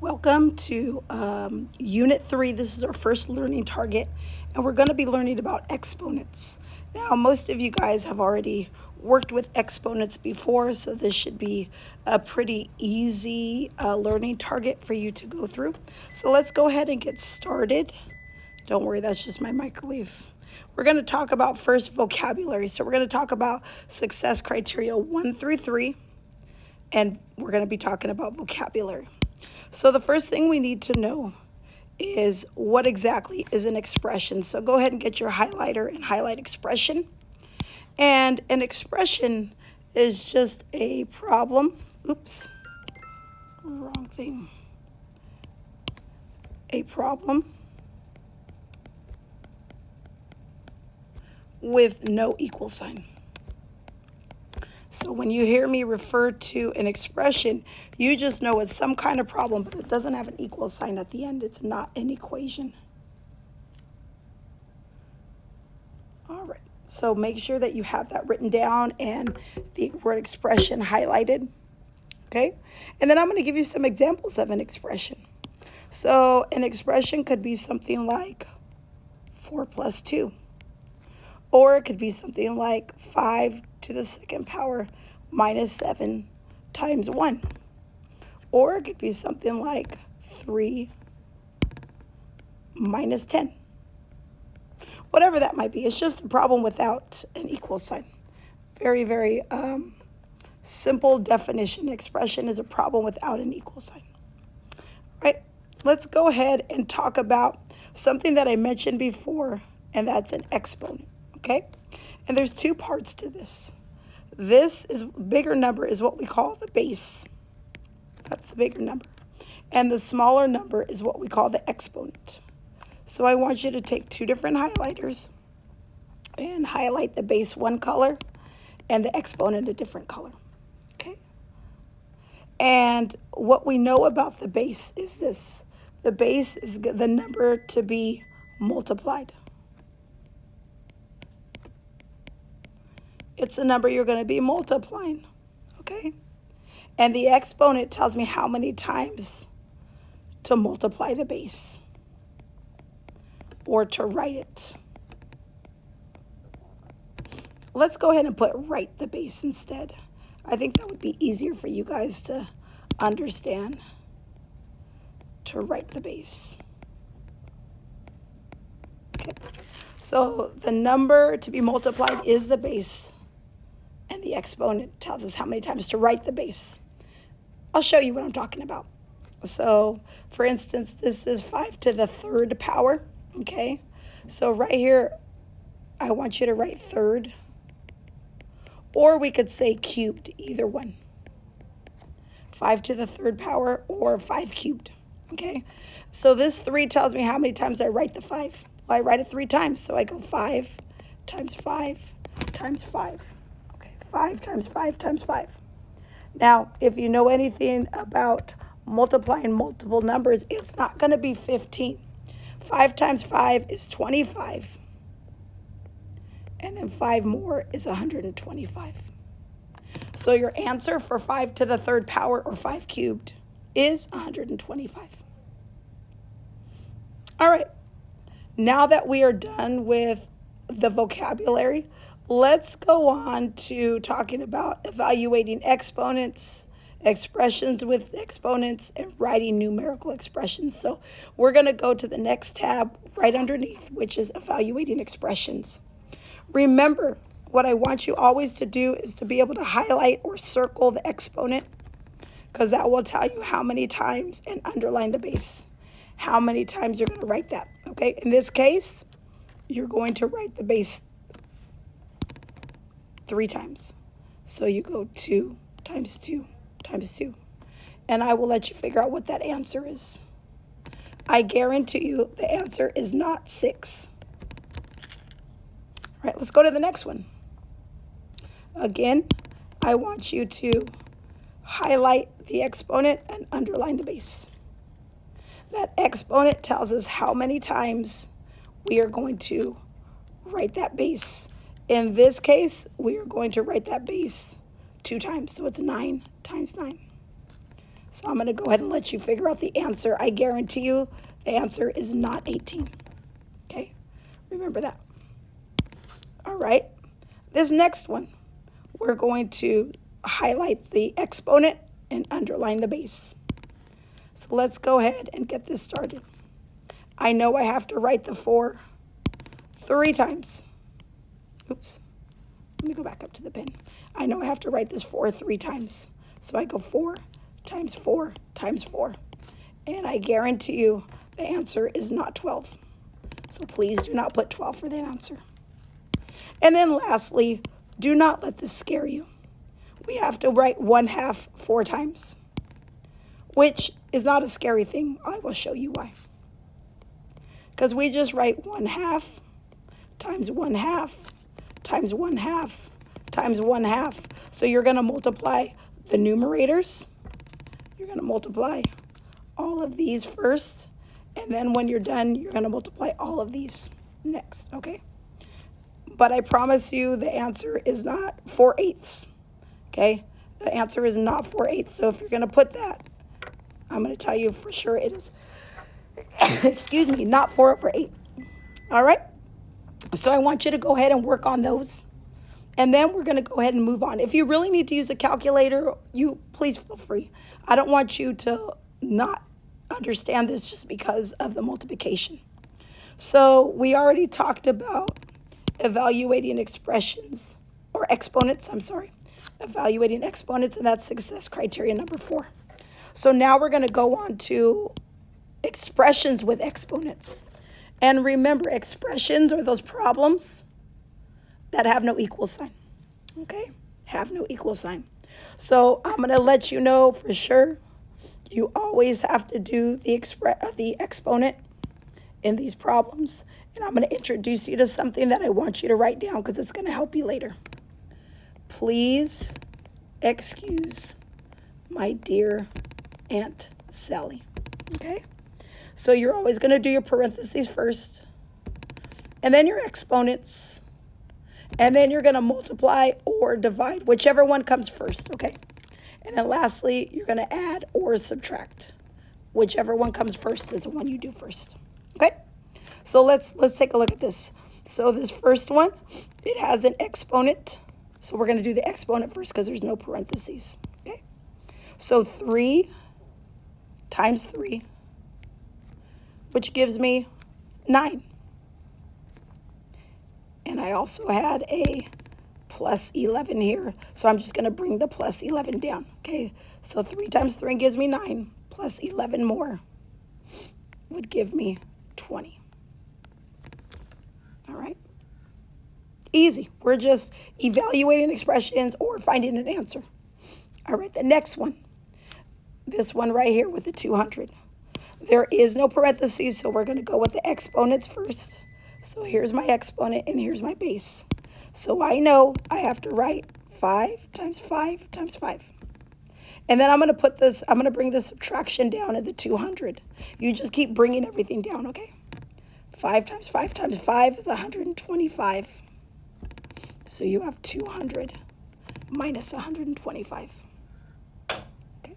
Welcome to Unit 3. This is our first learning target, and we're going to be learning about exponents. Now, most of you guys have already worked with exponents before, so this should be a pretty easy learning target for you to go through. So let's go ahead and get started. Don't worry, that's just my microwave. We're going to talk about first vocabulary. So we're going to talk about success criteria 1 through 3, and we're going to be talking about vocabulary. So the first thing we need to know is what exactly is an expression. So go ahead and get your highlighter and highlight expression. And an expression is just a problem. Oops, wrong thing. A problem with no equal sign. So when you hear me refer to an expression, you just know it's some kind of problem, but it doesn't have an equal sign at the end. It's not an equation. All right, so make sure that you have that written down and the word expression highlighted, okay? And then I'm going to give you some examples of an expression. So an expression could be something like 4 plus 2. Or it could be something like 5 to the second power minus 7 times 1. Or it could be something like 3 minus 10. Whatever that might be. It's just a problem without an equal sign. Very, very simple definition. Expression is a problem without an equal sign. All right, let's go ahead and talk about something that I mentioned before, and that's an exponent. Okay, and there's two parts to this. This is bigger number is what we call the base. That's the bigger number. And the smaller number is what we call the exponent. So I want you to take two different highlighters and highlight the base one color and the exponent a different color. Okay? And what we know about the base is this. The base is the number to be multiplied. It's the number you're going to be multiplying, okay? And the exponent tells me how many times to multiply the base or to write it. Let's go ahead and put write the base instead. I think that would be easier for you guys to understand, to write the base. Okay, so the number to be multiplied is the base. And the exponent tells us how many times to write the base. I'll show you what I'm talking about. So, for instance, this is 5 to the third power, okay? So right here, I want you to write third. Or we could say cubed, either one. 5 to the third power or 5 cubed, okay? So this 3 tells me how many times I write the 5. Well, I write it 3 times, so I go 5 times 5 times 5. 5 times 5 times 5. Now, if you know anything about multiplying multiple numbers, it's not going to be 15. 5 times 5 is 25. And then 5 more is 125. So your answer for 5 to the third power or 5 cubed is 125. All right. Now that we are done with the vocabulary, let's go on to talking about evaluating exponents, expressions with exponents, and writing numerical expressions. So we're going to go to the next tab right underneath, which is evaluating expressions. Remember, what I want you always to do is to be able to highlight or circle the exponent, because that will tell you how many times, and underline the base, how many times you're going to write that. Okay, in this case, you're going to write the base 3 times. So you go 2 times 2 times 2. And I will let you figure out what that answer is. I guarantee you the answer is not 6. All right, let's go to the next one. Again, I want you to highlight the exponent and underline the base. That exponent tells us how many times we are going to write that base. In this case, we are going to write that base 2 times. So it's 9 times 9. So I'm going to go ahead and let you figure out the answer. I guarantee you the answer is not 18. Okay? Remember that. All right. This next one, we're going to highlight the exponent and underline the base. So let's go ahead and get this started. I know I have to write the 4 3 times. Oops. Let me go back up to the pen. I know I have to write this 4 3 times. So I go 4 times 4 times 4. And I guarantee you the answer is not 12. So please do not put 12 for the answer. And then lastly, do not let this scare you. We have to write 1/2 4 times, which is not a scary thing. I will show you why. Because we just write 1/2 times 1/2 times 1/2 times 1/2. So you're going to multiply the numerators. You're going to multiply all of these first. And then when you're done, you're going to multiply all of these next, okay? But I promise you the answer is not 4/8, okay? The answer is not 4/8. So if you're going to put that, I'm going to tell you for sure it is, excuse me, not 4/8. All right? So I want you to go ahead and work on those. And then we're going to go ahead and move on. If you really need to use a calculator, you please feel free. I don't want you to not understand this just because of the multiplication. So we already talked about evaluating expressions or exponents, evaluating exponents, and that's success criteria number 4. So now we're going to go on to expressions with exponents. And remember, expressions are those problems that have no equal sign, okay? Have no equal sign. So I'm going to let you know for sure, you always have to do the exponent in these problems. And I'm going to introduce you to something that I want you to write down because it's going to help you later. Please excuse my dear Aunt Sally, okay? So you're always going to do your parentheses first, and then your exponents, and then you're going to multiply or divide, whichever one comes first, okay? And then lastly, you're going to add or subtract. Whichever one comes first is the one you do first, okay? So let's take a look at this. So this first one, it has an exponent. So we're going to do the exponent first because there's no parentheses, okay? So 3 times 3, which gives me 9. And I also had a plus 11 here, so I'm just going to bring the plus 11 down, okay? So 3 times 3 gives me 9, plus 11 more would give me 20. All right? Easy. We're just evaluating expressions or finding an answer. All right, the next one. This one right here with the 200. There is no parentheses, so we're going to go with the exponents first. So here's my exponent and here's my base. So I know I have to write 5 times 5 times 5. And then I'm going to bring the subtraction down at the 200. You just keep bringing everything down, okay? 5 times 5 times 5 is 125. So you have 200 minus 125. Okay.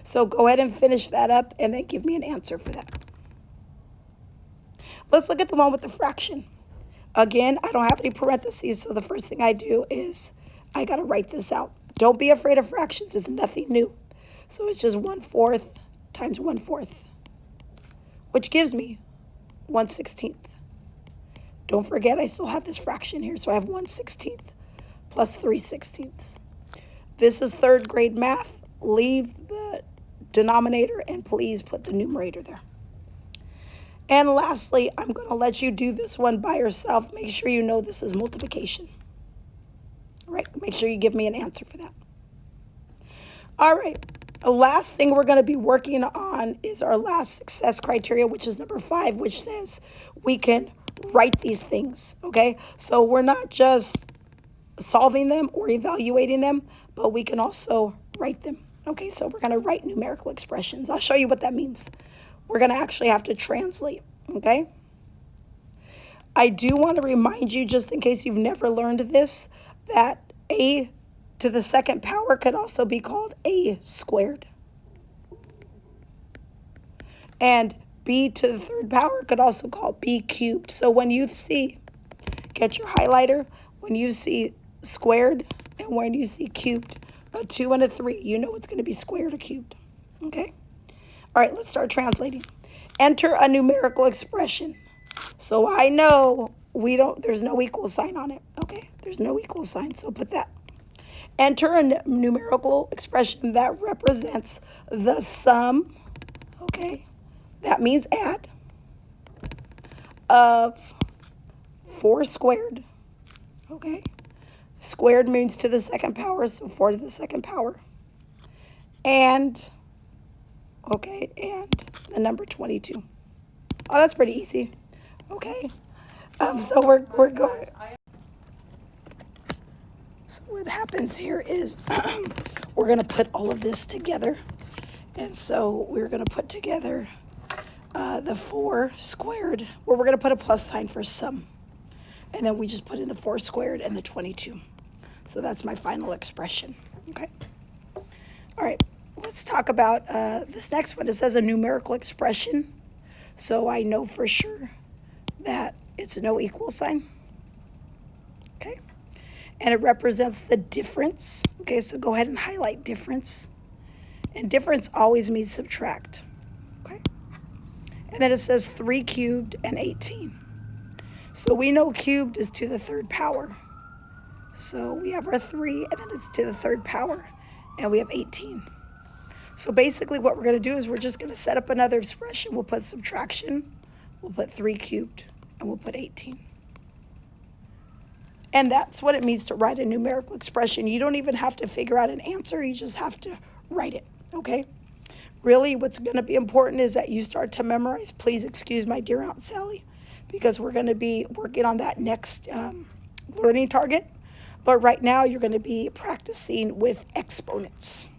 So go ahead and finish that up and then give me an answer for that. Let's look at the one with the fraction. Again, I don't have any parentheses, so the first thing I do is I got to write this out. Don't be afraid of fractions. It's nothing new. So it's just 1/4 times 1/4, which gives me 1/16. Don't forget, I still have this fraction here, so I have 1/16 plus 3/16. This is 3rd grade math. Leave the denominator and please put the numerator there. And lastly, I'm going to let you do this one by yourself. Make sure you know this is multiplication. All right, make sure you give me an answer for that. All right, the last thing we're going to be working on is our last success criteria, which is number 5, which says we can write these things, okay? So we're not just solving them or evaluating them, but we can also write them, okay? So we're going to write numerical expressions. I'll show you what that means. We're going to actually have to translate, okay? I do want to remind you, just in case you've never learned this, that a to the 2nd power could also be called a squared. And b to the third power could also call b cubed. So when you see, get your highlighter, when you see squared and when you see cubed, a 2 and a 3, you know it's going to be squared or cubed. Okay? All right, let's start translating. Enter a numerical expression. So I know there's no equal sign on it. Okay? There's no equal sign, so put that. Enter a numerical expression that represents the sum, okay? That means add, of 4 squared, okay? Squared means to the second power, so 4 to the second power. And, okay, and the number 22. Oh, that's pretty easy. Okay. So we're going. So what happens here is we're going to put all of this together. And so we're going to put together the 4 squared, where we're going to put a plus sign for sum. And then we just put in the 4 squared and the 22. So that's my final expression. Okay. All right. Let's talk about this next one. It says a numerical expression. So I know for sure that it's no equal sign. Okay. And it represents the difference. Okay, so go ahead and highlight difference. And difference always means subtract. Okay. And then it says 3 cubed and 18. So we know cubed is to the third power. So we have our 3, and then it's to the third power. And we have 18. So basically what we're going to do is we're just going to set up another expression. We'll put subtraction. We'll put 3 cubed. And we'll put 18. And that's what it means to write a numerical expression. You don't even have to figure out an answer. You just have to write it, okay? Really, what's going to be important is that you start to memorize. Please excuse my dear Aunt Sally, because we're going to be working on that next learning target. But right now, you're going to be practicing with exponents.